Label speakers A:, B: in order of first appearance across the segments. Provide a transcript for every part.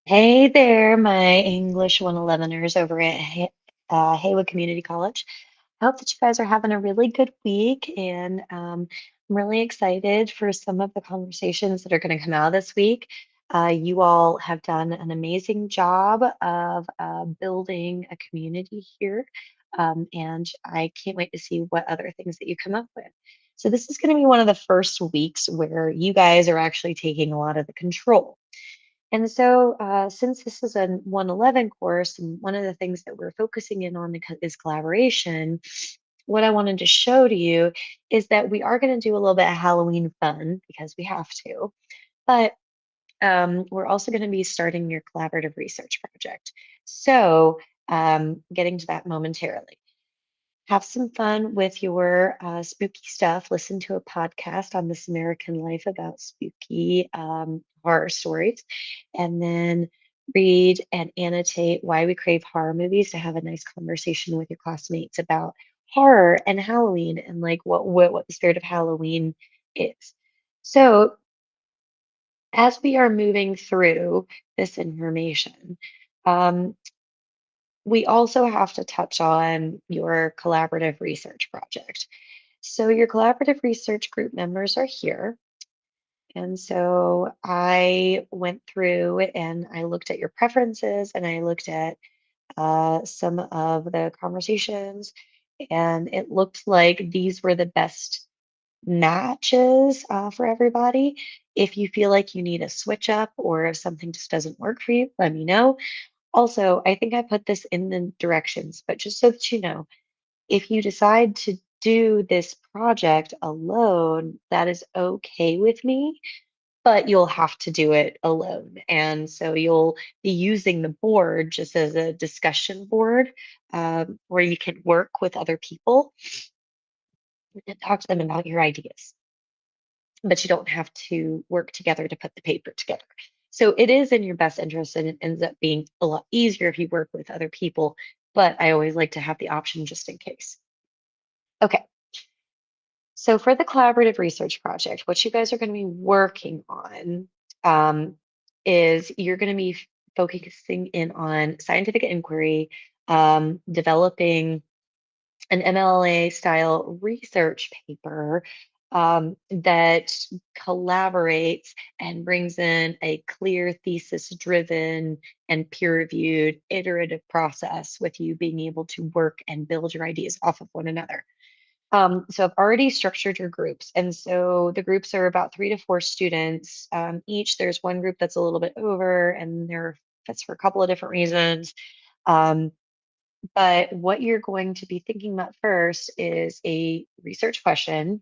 A: Hey there, my English 111ers over at Haywood Community College. I hope that you guys are having a really good week, and I'm really excited for some of the conversations that are going to come out this week. You all have done an amazing job of building a community here, and I can't wait to see what other things that you come up with. So this is going to be one of the first weeks where you guys are actually taking a lot of the control. And so, since this is a 111 course, and one of the things that we're focusing in on is collaboration, what I wanted to show to you is that we are going to do a little bit of Halloween fun because we have to, but we're also going to be starting your collaborative research project. So, getting to that momentarily. Have some fun with your spooky stuff. Listen to a podcast on This American Life about spooky horror stories. And then read and annotate Why We Crave Horror Movies to have a nice conversation with your classmates about horror and Halloween and like what the spirit of Halloween is. So as we are moving through this information, um, we also have to touch on your collaborative research project. So, your collaborative research group members are here. And so I went through and I looked at your preferences and I looked at some of the conversations, and it looked like these were the best matches for everybody. If you feel like you need a switch up or if something just doesn't work for you, let me know. Also, I think I put this in the directions, but just so that you know, if you decide to do this project alone, that is okay with me, but you'll have to do it alone. And so you'll be using the board just as a discussion board where you can work with other people and talk to them about your ideas, but you don't have to work together to put the paper together. So it is in your best interest and it ends up being a lot easier if you work with other people, but I always like to have the option just in case. Okay, so for the collaborative research project, what you guys are going to be working on um, is you're going to be focusing in on scientific inquiry, developing an MLA style research paper that collaborates and brings in a clear thesis driven and peer reviewed iterative process with you being able to work and build your ideas off of one another. So I've already structured your groups. And so the groups are about 3 to 4 students each. There's one group that's a little bit over, and that's for a couple of different reasons. Um, but what you're going to be thinking about first is a research question,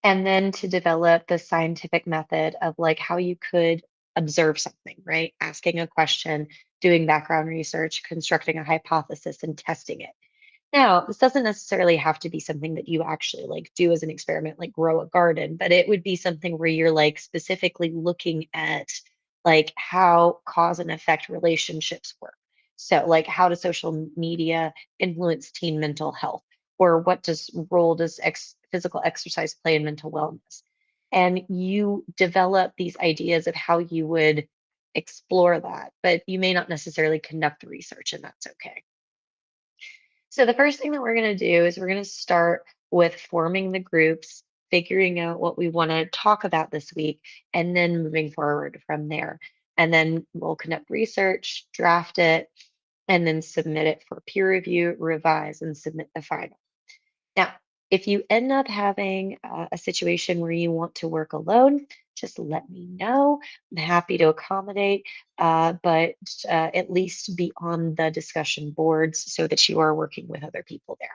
A: and then to develop the scientific method of like how you could observe something, right? Asking a question, doing background research, constructing a hypothesis, and testing it. Now, this doesn't necessarily have to be something that you actually like do as an experiment, like grow a garden, but it would be something where you're like specifically looking at like how cause and effect relationships work. So, like, how does social media influence teen mental health? Or what does role does physical exercise play in mental wellness? And you develop these ideas of how you would explore that, but you may not necessarily conduct the research, and that's okay. So the first thing that we're going to do is we're going to start with forming the groups, figuring out what we want to talk about this week, and then moving forward from there. And then we'll conduct research, draft it, and then submit it for peer review, revise, and submit the final. Now, if you end up having a situation where you want to work alone, just let me know. I'm happy to accommodate, but at least be on the discussion boards so that you are working with other people there.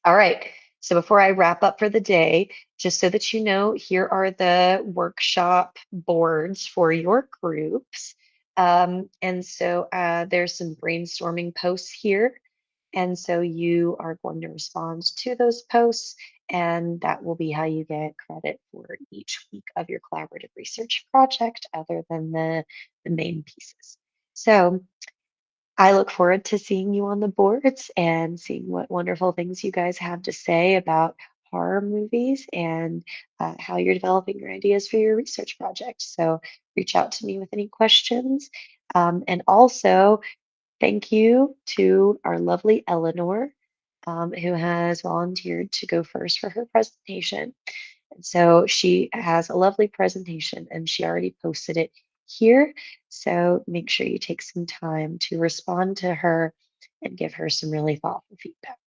A: All right. So before I wrap up for the day, just so that you know, here are the workshop boards for your groups. And so there's some brainstorming posts here, and so you are going to respond to those posts, and that will be how you get credit for each week of your collaborative research project, other than the main pieces. So I look forward to seeing you on the boards and seeing what wonderful things you guys have to say about horror movies and how you're developing your ideas for your research project. So reach out to me with any questions. And also, thank you to our lovely Eleanor, who has volunteered to go first for her presentation. And so she has a lovely presentation and she already posted it here. So make sure you take some time to respond to her and give her some really thoughtful feedback.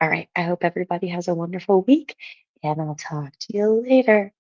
A: All right. I hope everybody has a wonderful week and I'll talk to you later.